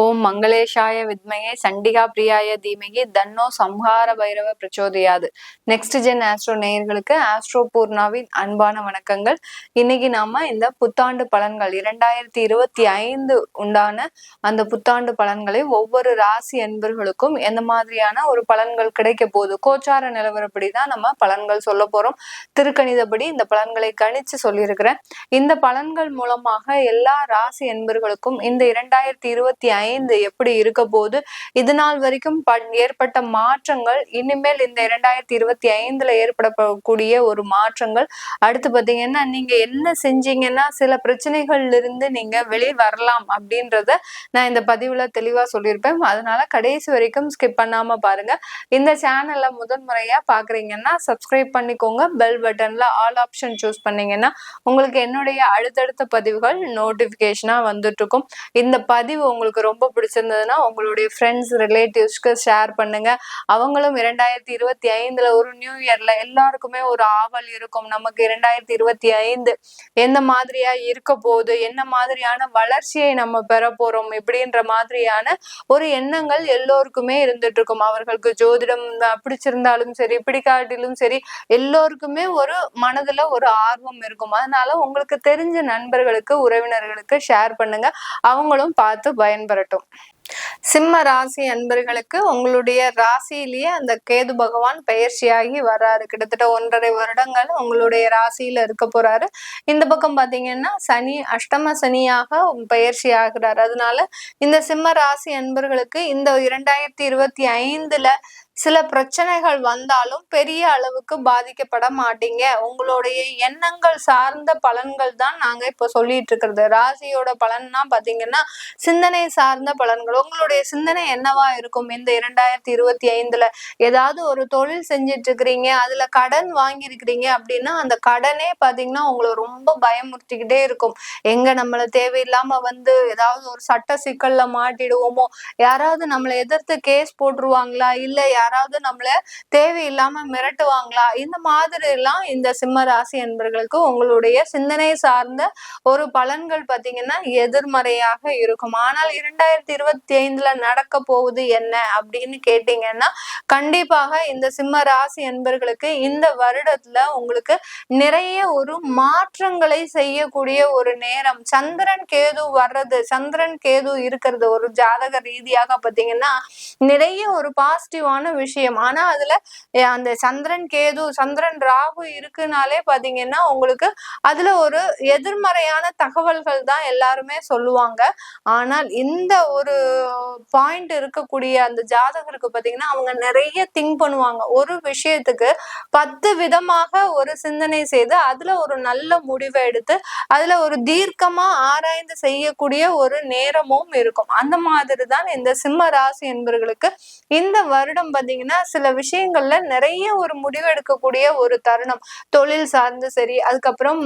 ஓம் மங்களேஷாய வித்மகே சண்டிகா பிரியாய தீமகி தன்னோ சம்ஹார பைரவ பிரச்சோதயாது. நெக்ஸ்ட் ஜென் ஆஸ்ட்ரோ நேயர்களுக்கு ஆஸ்ட்ரோ பூர்ணாவின் அன்பான வணக்கங்கள். இன்னைக்கு நாம இந்த புத்தாண்டு பலன்கள் 2025 உண்டான அந்த புத்தாண்டு பலன்களை ஒவ்வொரு ராசி அன்பர்களுக்கும் எந்த மாதிரியான ஒரு பலன்கள் கிடைக்க போகுது, கோச்சார நிலவரப்படிதான் நம்ம பலன்கள் சொல்ல போறோம். திருக்கணிதப்படி இந்த பலன்களை கணிச்சு சொல்லியிருக்கிறேன். இந்த பலன்கள் மூலமாக எல்லா ராசி அன்பர்களுக்கும் இந்த 2025 எப்படி இருக்க போது, இது நாள் வரைக்கும் ஏற்பட்ட மாற்றங்கள், இனிமேல் இந்த 2025 ஏற்படக்கூடிய ஒரு மாற்றங்கள், அடுத்து பாத்தீங்கன்னா நீங்க என்ன செஞ்சீங்கன்னா சில பிரச்சனைகள்ல இருந்து நீங்க வெளியே வரலாம் அப்படின்றத நான் இந்த பதிவுல தெளிவா சொல்லியிருப்பேன். அதனால கடைசி வரைக்கும் ஸ்கிப் பண்ணாம பாருங்க. இந்த சேனல்ல முதன்முறையா பாக்குறீங்கன்னா சப்ஸ்கிரைப் பண்ணிக்கோங்க. பெல் பட்டன்ல ஆல் ஆப்ஷன் சூஸ் பண்ணீங்கன்னா உங்களுக்கு என்னுடைய அடுத்தடுத்த பதிவுகள் நோட்டிபிகேஷனா வந்துட்டு இருக்கும். இந்த பதிவு உங்களுக்கு ரொம்ப பிடிச்சிருந்ததுன்னா உங்களுடைய ஃப்ரெண்ட்ஸ் ரிலேட்டிவ்ஸ்க்கு ஷேர் பண்ணுங்க. அவங்களும் 2025 ஒரு நியூ இயர்ல எல்லாருக்குமே ஒரு ஆவல் இருக்கும். நமக்கு 2025 எந்த மாதிரியா இருக்க போகுது, என்ன மாதிரியான வளர்ச்சியை நம்ம பெற போறோம் இப்படின்ற மாதிரியான ஒரு எண்ணங்கள் எல்லோருக்குமே இருந்துட்டு இருக்கும். அவர்களுக்கு ஜோதிடம் பிடிச்சிருந்தாலும் சரி பிடிக்காட்டிலும் சரி எல்லோருக்குமே ஒரு மனதுல ஒரு ஆர்வம் இருக்கும். அதனால உங்களுக்கு தெரிஞ்ச நண்பர்களுக்கு உறவினர்களுக்கு ஷேர் பண்ணுங்க, அவங்களும் பார்த்து பயன்பெறட்டும். சிம்ம ராசி அன்பர்களுக்கு உங்களுடைய ராசியிலேயே அந்த கேது பகவான் பெயர்ச்சியாகி வர்றாரு. கிட்டத்தட்ட 1.5 வருடங்கள் உங்களுடைய ராசியில இருக்க போறாரு. இந்த பக்கம் பாத்தீங்கன்னா சனி அஷ்டம சனியாக பெயர்ச்சி ஆகிறார். அதனால இந்த சிம்ம ராசி அன்பர்களுக்கு இந்த 2025 சில பிரச்சனைகள் வந்தாலும் பெரிய அளவுக்கு பாதிக்கப்பட மாட்டீங்க. உங்களுடைய எண்ணங்கள் சார்ந்த பலன்கள் தான் நாங்க இப்ப சொல்லிட்டு இருக்கிறது. ராசியோட பலன்னா பாத்தீங்கன்னா சிந்தனை சார்ந்த பலன்கள். உங்களுடைய சிந்தனை என்னவா இருக்கும் இந்த 2025 ஏதாவது ஒரு தொழில் செஞ்சிட்டு இருக்கிறீங்க, அதுல கடன் வாங்கியிருக்கிறீங்க அப்படின்னா அந்த கடனே பாத்தீங்கன்னா உங்களை ரொம்ப பயமுறுத்திக்கிட்டே இருக்கும். எங்க நம்மள தேவையில்லாம ஏதாவது ஒரு சட்ட சிக்கல்ல மாட்டிடுவோமோ, யாராவது நம்மளை எதிர்த்து கேஸ் போட்டுருவாங்களா, இல்ல யாராவது நம்மள தேவையில்லாம மிரட்டுவாங்களா, இந்த மாதிரி எல்லாம் இந்த சிம்ம ராசி என்பர்களுக்கு உங்களுடைய சிந்தனை சார்ந்த ஒரு பலன்கள் பாத்தீங்கன்னா எதிர்மறையாக இருக்கும். ஆனால் 2025 நடக்க போகுது என்ன அப்படின்னு கேட்டீங்கன்னா கண்டிப்பாக இந்த சிம்ம ராசி என்பர்களுக்கு இந்த வருடத்துல உங்களுக்கு நிறைய ஒரு மாற்றங்களை செய்யக்கூடிய ஒரு நேரம். சந்திரன் கேது வர்றது, சந்திரன் கேது இருக்கிறது ஒரு ஜாதக ரீதியாக பாத்தீங்கன்னா நிறைய ஒரு பாசிட்டிவான விஷயம். ஆனா அதுல அந்த சந்திரன் கேது சந்திரன் ராகு இருக்குனாலே பாத்தீங்கன்னா உங்களுக்கு அதுல ஒரு எதிர்மறையான தகவல்கள் தான் எல்லாருமே சொல்லுவாங்க. ஆனால் இந்த ஒரு பாயிண்ட் இருக்கக்கூடிய அந்த ஜாதகருக்கு பாத்தீங்கன்னா அவங்க நிறைய திங்க் பண்ணுவாங்க. ஒரு விஷயத்துக்கு 10 விதமாக ஒரு சிந்தனை செய்து அதுல ஒரு நல்ல முடிவை எடுத்து அதுல ஒரு தீர்க்கமா ஆராய்ந்து செய்யக்கூடிய ஒரு நேரமும் இருக்கும். அந்த மாதிரிதான் இந்த சிம்ம ராசி என்பவர்களுக்கு இந்த வருடம் பாத்தீங்கன்னா சில விஷயங்கள்ல நிறைய ஒரு முடிவு எடுக்கக்கூடிய ஒரு தருணம். தொழில் சார்ந்து சரி, அதுக்கப்புறம்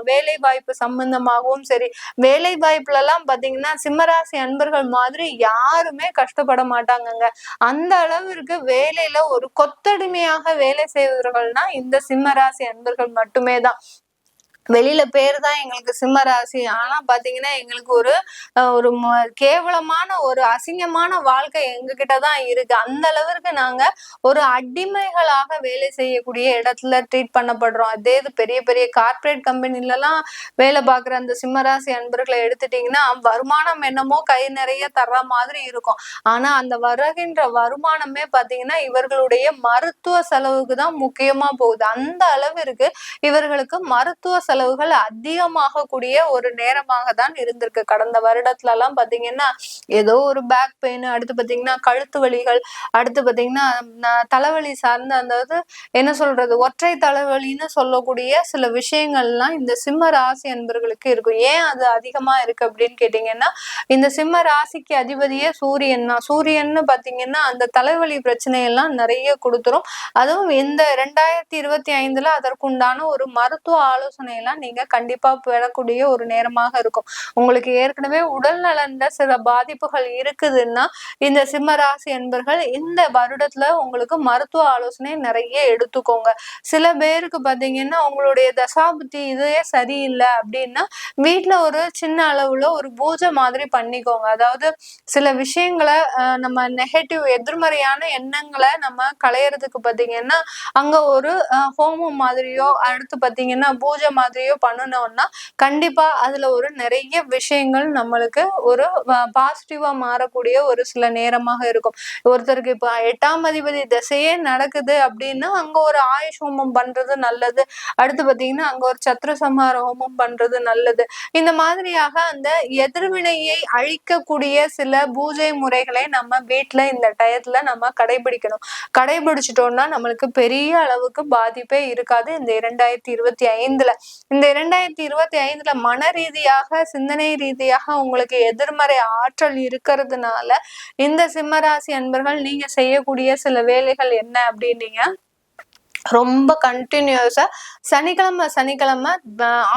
வேலை வாய்ப்பு சம்பந்தமாகவும் சரி, வேலை வாய்ப்புல எல்லாம் பாத்தீங்கன்னா சிம்மராசி அன்பர்கள் மாதிரி யாருமே கஷ்டப்பட மாட்டாங்கங்க. அந்த அளவிற்கு வேலையில ஒரு கொத்தடிமையாக வேலை செய்வர்கள்னா இந்த சிம்மராசி அன்பர்கள் மட்டுமே தான். வெளியில பேரு தான் எங்களுக்கு சிம்ம ராசி, ஆனா பாத்தீங்கன்னா எங்களுக்கு ஒரு ஒரு கேவலமான ஒரு அசிங்கமான வாழ்க்கை எங்க கிட்டதான் இருக்கு. அந்த அளவிற்கு நாங்க ஒரு அடிமைகளாக வேலை செய்யக்கூடிய இடத்துல ட்ரீட் பண்ணப்படுறோம். அதே இது பெரிய பெரிய கார்பரேட் கம்பெனில எல்லாம் வேலை பார்க்குற அந்த சிம்மராசி அன்பர்களை எடுத்துட்டீங்கன்னா வருமானம் என்னமோ கை நிறைய தர்ற மாதிரி இருக்கும். ஆனா அந்த வருகின்ற வருமானமே பாத்தீங்கன்னா இவர்களுடைய மருத்துவ செலவுக்கு தான் முக்கியமா போகுது. அந்த அளவிற்கு இவர்களுக்கு மருத்துவ செலவுகள் அதிகமாக கூடிய ஒரு நேரமாக தான் இருந்திருக்கு. கடந்த வருடத்துல எல்லாம் பாத்தீங்கன்னா ஏதோ ஒரு பேக் பெயின், அடுத்து பாத்தீங்கன்னா கழுத்து வலிகள், அடுத்து பாத்தீங்கன்னா தலைவலி சார்ந்த அந்த என்ன சொல்றது ஒற்றை தலைவலின்னு சொல்லக்கூடிய சில விஷயங்கள்லாம் இந்த சிம்ம ராசி அன்பர்களுக்கு இருக்கும். ஏன் அது அதிகமா இருக்கு அப்படின்னு கேட்டீங்கன்னா இந்த சிம்ம ராசிக்கு அதிபதியே சூரியன் தான். சூரியன்னு பாத்தீங்கன்னா அந்த தலைவலி பிரச்சனை எல்லாம் நிறைய கொடுத்துரும். அதுவும் இந்த 2025 அதற்குண்டான ஒரு மருத்துவ ஆலோசனை எல்லாம் எல்லாம் நீங்க கண்டிப்பா பெறக்கூடிய ஒரு நேரமாக இருக்கும். உங்களுக்கு ஏற்கனவே உடல் நலன்ல சில பாதிப்புகள் இருக்குதுன்னா இந்த சிம்ம ராசி அன்பர்கள் இந்த வருடத்துல உங்களுக்கு மருத்துவ ஆலோசனை நிறைய எடுத்துக்கோங்க. சில பேருக்கு பாத்தீங்கன்னா உங்களுடைய தசாபுத்தி இதே சரியில்லை அப்படின்னா வீட்டுல ஒரு சின்ன அளவுல ஒரு பூஜை மாதிரி பண்ணிக்கோங்க. அதாவது சில விஷயங்களை நம்ம நெகட்டிவ் எதிர்மறையான எண்ணங்களை நம்ம களையறதுக்கு பாத்தீங்கன்னா அங்க ஒரு ஹோமம் மாதிரியோ அடுத்து பாத்தீங்கன்னா பூஜை மாதிரியோ பண்ணணும்னா கண்டிப்பா அதுல ஒரு நிறைய விஷயங்கள் நம்மளுக்கு ஒரு பாசிட்டிவா மாறக்கூடிய ஒரு சில நேரமாக இருக்கும். ஒருத்தருக்கு இப்ப 8ஆம் அதிபதி திசையே நடக்குது அப்படின்னா அங்க ஒரு ஆயுஷ் ஹோமம் பண்றது நல்லது. அடுத்து பாத்தீங்கன்னா அங்க ஒரு சத்ரு சம்ஹார ஹோமம் பண்றது நல்லது. இந்த மாதிரியாக அந்த எதிர்வினையை அழிக்கக்கூடிய சில பூஜை முறைகளை நம்ம வீட்டுல இந்த டயத்துல நம்ம கடைபிடிக்கணும். கடைபிடிச்சிட்டோம்னா நம்மளுக்கு பெரிய அளவுக்கு பாதிப்பே இருக்காது. இந்த 2025 இந்த 2025 மன ரீதியாக சிந்தனை ரீதியாக உங்களுக்கு எதிர்மறை ஆற்றல் இருக்கிறதுனால இந்த சிம்மராசி அன்பர்கள் நீங்க செய்யக்கூடிய சில வேலைகள் என்ன அப்படின்னீங்க ரொம்ப கண்டினியூஸா சனிக்கிழமை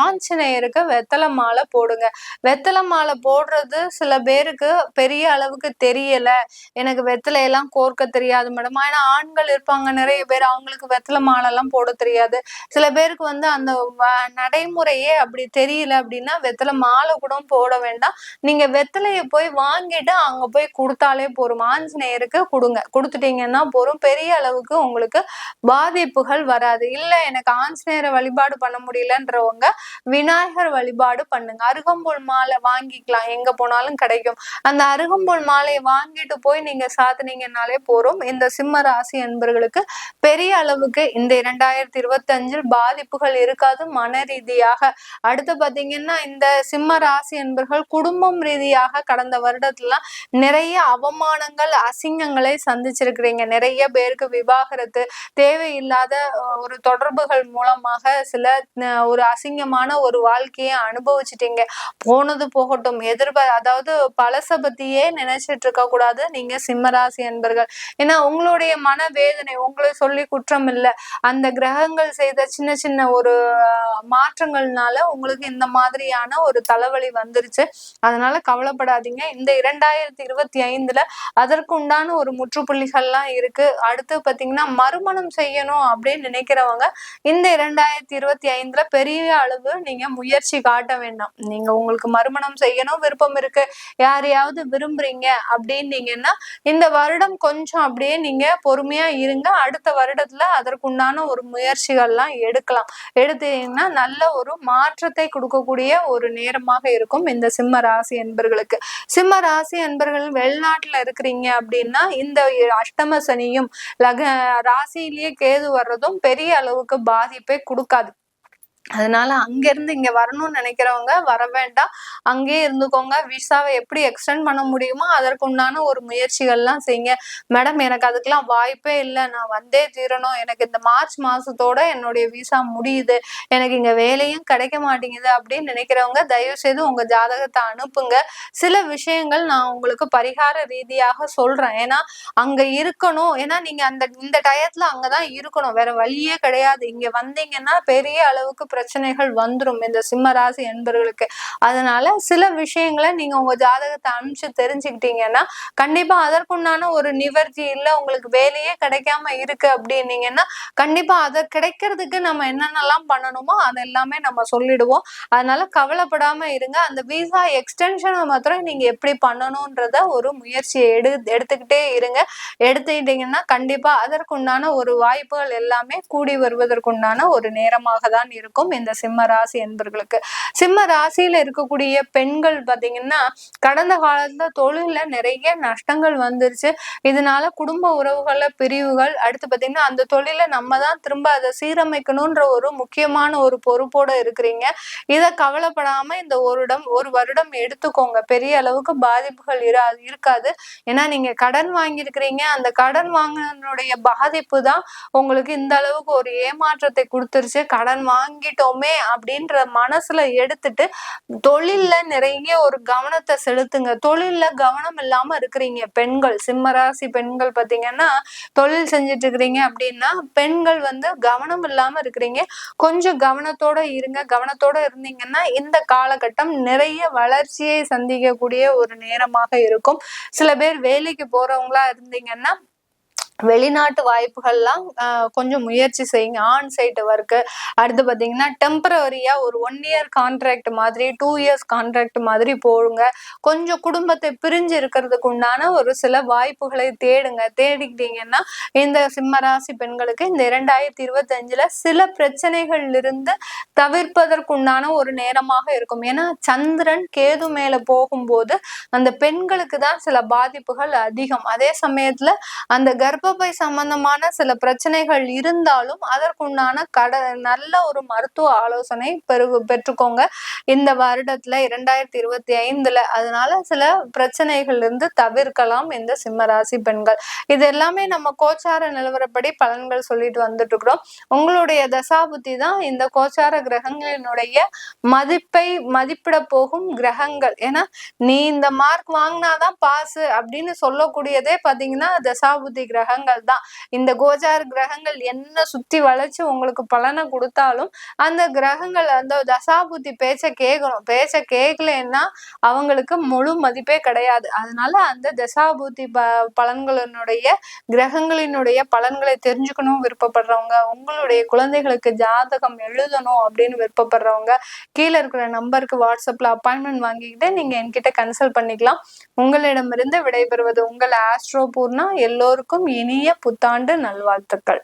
ஆஞ்சநேயருக்கு வெத்தலை மாலை போடுங்க. வெத்தலை மாலை போடுறது சில பேருக்கு பெரிய அளவுக்கு தெரியல, எனக்கு வெத்தலையெல்லாம் கோர்க்க தெரியாது மேடம். ஏன்னா ஆண்கள் இருப்பாங்க நிறைய பேர், அவங்களுக்கு வெத்தலை மாலை எல்லாம் போட தெரியாது. சில பேருக்கு அந்த நடைமுறையே அப்படி தெரியல அப்படின்னா வெத்தலை மாலை கூட போட வேண்டாம். நீங்க வெத்தலையை போய் வாங்கிட்டு அங்க போய் கொடுத்தாலே போரும். ஆஞ்சநேயருக்கு கொடுங்க, கொடுத்துட்டீங்கன்னா போரும். பெரிய அளவுக்கு உங்களுக்கு பாதிப்புகள் வராது. இல்ல எனக்கு ஆஞ்சநேயரை வழிபாடு பண்ண முடியலன்றவங்க விநாயகர் வழிபாடு பண்ணுங்க. அருகம்புல் மாலை வாங்கிக்கலாம், எங்க போனாலும் கிடைக்கும். அந்த அருகம்புல் மாலையை வாங்கிட்டு போய் நீங்க சாத்தினீங்கன்னாலே போறோம். இந்த சிம்ம ராசி அன்பர்களுக்கு பெரிய அளவுக்கு இந்த 2025 பாதிப்புகள் இருக்காது மன ரீதியாக. அடுத்து பாத்தீங்கன்னா இந்த சிம்ம ராசி அன்பர்கள் குடும்பம் ரீதியாக கடந்த வருடத்துல நிறைய அவமானங்கள் அசிங்கங்களை சந்திச்சிருக்கிறீங்க. நிறைய பேருக்கு விவாகரத்து, தேவையில்லாத ஒரு தொடர்புகள் மூலமாக சில ஒரு அசிங்கமான ஒரு வாழ்க்கையை அனுபவிச்சிட்டீங்க. போனது போகட்டும், அதாவது பழச பத்தியே நினைச்சிட்டு இருக்க கூடாது நீங்க சிம்மராசி அன்பர்கள். ஏன்னா உங்களுடைய மனவேதனை உங்களை சொல்லி குற்றம் இல்லை. அந்த கிரகங்கள் செய்த சின்ன சின்ன ஒரு மாற்றங்கள்னால உங்களுக்கு இந்த மாதிரியான ஒரு தலைவலி வந்துருச்சு. அதனால கவலைப்படாதீங்க. இந்த 2025 அதற்கு உண்டான ஒரு முற்றுப்புள்ளிகள்லாம் இருக்கு. அடுத்து பாத்தீங்கன்னா மறுமணம் செய்யணும் அப்படின்னு நினைக்கிறவங்க இந்த 2025 பெரிய அளவு நீங்க முயற்சி காட்ட வேண்டாம். நீங்க உங்களுக்கு மறுமணம் செய்யணும் விருப்பம் இருக்கு, யாரையாவது விரும்புறீங்க அப்படின்னீங்கன்னா இந்த வருடம் கொஞ்சம் அப்படியே நீங்க பொறுமையா இருங்க. அடுத்த வருடத்துல அதற்குண்டான ஒரு முயற்சிகள்லாம் எடுக்கலாம். எடுத்தீங்கன்னா நல்ல ஒரு மாற்றத்தை கொடுக்கக்கூடிய ஒரு நேரமாக இருக்கும் இந்த சிம்ம ராசி என்பர்களுக்கு. சிம்ம ராசி என்பர்கள் வெளிநாட்டுல இருக்கிறீங்க அப்படின்னா இந்த அஷ்டம சனியும் ராசியிலேயே கேது வர்றதும் பெரிய அளவுக்கு பாதிப்பை கொடுக்காது. அதனால அங்க இருந்து இங்க வரணும்னு நினைக்கிறவங்க வர வேண்டாம், அங்கேயே இருந்துக்கோங்க. விசாவை எப்படி எக்ஸ்டெண்ட் பண்ண முடியுமோ அதற்குண்டான ஒரு முயற்சிகள்லாம் செய்யுங்க. மேடம் எனக்கு அதுக்கெல்லாம் வாய்ப்பே இல்லை, நான் வந்தே தீரணும், எனக்கு இந்த மார்ச் மாசத்தோட என்னுடைய விசா முடியுது, எனக்கு இங்க வேலையும் கிடைக்க மாட்டேங்குது அப்படின்னு நினைக்கிறவங்க தயவு செய்து உங்க ஜாதகத்தை அனுப்புங்க. சில விஷயங்கள் நான் உங்களுக்கு பரிகார ரீதியாக சொல்றேன். ஏன்னா அங்க இருக்கணும், ஏன்னா நீங்க இந்த டயத்துல அங்கதான் இருக்கணும், வேற வழியே கிடையாது. இங்க வந்தீங்கன்னா பெரிய அளவுக்கு பிரச்சனைகள் வந்துரும் இந்த சிம்ம ராசி என்பர்களுக்கு. அதனால சில விஷயங்களை நீங்க உங்க ஜாதகத்தை அனுப்பிச்சு தெரிஞ்சுக்கிட்டீங்கன்னா கண்டிப்பா அதற்குண்டான ஒரு நிவர்த்தி இல்ல, உங்களுக்கு வேலையே கிடைக்காம இருக்கு அப்படின்னீங்கன்னா கண்டிப்பா அதை கிடைக்கிறதுக்கு நம்ம என்னென்னலாம் பண்ணணுமோ அதெல்லாமே நம்ம சொல்லிடுவோம். அதனால கவலைப்படாம இருங்க. அந்த விசா எக்ஸ்டென்ஷனை மாத்திரம் நீங்க எப்படி பண்ணணும்ன்றத ஒரு முயற்சியை எடுத்துக்கிட்டே இருங்க. எடுத்துக்கிட்டீங்கன்னா கண்டிப்பா அதற்குண்டான ஒரு வாய்ப்புகள் எல்லாமே கூடி வருவதற்குண்டான ஒரு நேரமாக தான் இருக்கும் இந்த சிம்ம ராசி என்பர்களுக்கு. சிம்ம ராசியில இருக்கக்கூடிய பெண்கள் பாத்தீங்கன்னா கடந்த காலத்துல தொழில நிறைய நஷ்டங்கள் வந்துருச்சு. இதனால குடும்ப உறவுகள பிரிவுகள், அடுத்து பாத்தீங்கன்னா அந்த தொழில நம்ம தான் திரும்ப அதை சீரமைக்கணும்ன்ற ஒரு முக்கியமான ஒரு பொறுப்போட இருக்கிறீங்க. இத கவலைப்படாம இந்த ஒரு வருடம் எடுத்துக்கோங்க. பெரிய அளவுக்கு பாதிப்புகள் இருக்காது. ஏன்னா நீங்க கடன் வாங்கியிருக்கிறீங்க, அந்த கடன் வாங்கினுடைய பாதிப்பு தான் உங்களுக்கு இந்த அளவுக்கு ஒரு ஏமாற்றத்தை கொடுத்துருச்சு. கடன் வாங்கிட்டு முன்னேறிட்டோமே அப்படின்ற மனசுல எடுத்துட்டு தொழில்ல நிறைய ஒரு கவனத்தை செலுத்துங்க. தொழில்ல கவனம் இல்லாம இருக்கிறீங்க பெண்கள், சிம்மராசி பெண்கள் பாத்தீங்கன்னா தொழில் செஞ்சுட்டு இருக்கிறீங்க அப்படின்னா பெண்கள் கவனம் இல்லாம இருக்கிறீங்க. கொஞ்சம் கவனத்தோட இருங்க. கவனத்தோட இருந்தீங்கன்னா இந்த காலகட்டம் நிறைய வளர்ச்சியை சந்திக்கக்கூடிய ஒரு நேரமாக இருக்கும். சில பேர் வேலைக்கு போறவங்களா இருந்தீங்கன்னா வெளிநாட்டு வாய்ப்புகள்லாம் கொஞ்சம் முயற்சி செய்யுங்க. ஆன் சைட் ஒர்க்கு, அடுத்து பாத்தீங்கன்னா டெம்பரவரியா ஒரு 1 இயர் கான்ட்ராக்ட் மாதிரி 2 இயர்ஸ் கான்ட்ராக்ட் மாதிரி போடுங்க. கொஞ்சம் குடும்பத்தை பிரிஞ்சு இருக்கிறதுக்கு உண்டான ஒரு சில வாய்ப்புகளை தேடுங்க. தேடிக்கிட்டீங்கன்னா இந்த சிம்மராசி பெண்களுக்கு இந்த 2025ல சில பிரச்சனைகள் இருந்து தவிர்ப்பதற்குண்டான ஒரு நேரமாக இருக்கும். ஏன்னா சந்திரன் கேது மேல போகும்போது அந்த பெண்களுக்கு தான் சில பாதிப்புகள் அதிகம். அதே சமயத்துல அந்த கர்ப்பப்பை சம்பந்தமான சில பிரச்சனைகள் இருந்தாலும் அதற்குண்டான நல்ல ஒரு மருத்துவ ஆலோசனை பெற்றுக்கோங்க இந்த வருடத்துல 2025ல. அதனால சில பிரச்சனைகள் இருந்து தவிர்க்கலாம் இந்த சிம்மராசி பெண்கள். இது எல்லாமே நம்ம கோச்சார நிலவரப்படி பலன்கள் சொல்லிட்டு வந்துட்டு இருக்கிறோம். உங்களுடைய தசாபுத்தி தான் இந்த கோச்சார கிரகங்களினுடைய மதிப்பிட போகும் கிரகங்கள். ஏன்னா நீ இந்த மார்க் வாங்கினாதான் பாஸ் அப்படின்னு சொல்லக்கூடியதே பாத்தீங்கன்னா தசாபுத்தி கிரகங்கள் தான். இந்த கோச்சார கிரகங்கள் என்ன சுத்தி வளைச்சு உங்களுக்கு பலனை கொடுத்தாலும் அந்த கிரகங்கள் அந்த தசாபுத்தி பேச்ச கேட்கணும். பேச்ச கேட்கலன்னா அவங்களுக்கு முழு மதிப்பே கிடையாது. அதனால அந்த தசாபுத்தி பலன்களினுடைய கிரகங்களினுடைய பலன்களை தெரிஞ்சுக்கணும் விருப்பப்படுறவங்க, உங்களுடைய குழந்தைகளுக்கு ஜாதகம் எழுதணும் அப்படின்னு விருப்பப்படுறவங்க கீழே இருக்கிற நம்பருக்கு வாட்ஸ்அப்ல அப்பாயின்மெண்ட் வாங்கிக்கிட்டு நீங்க என்கிட்ட கன்சல்ட் பண்ணிக்கலாம். உங்களிடமிருந்து விடைபெறுவது உங்கள் ஆஸ்ட்ரோ பூர்ணா. எல்லோருக்கும் இனிய புத்தாண்டு நல்வாழ்த்துக்கள்.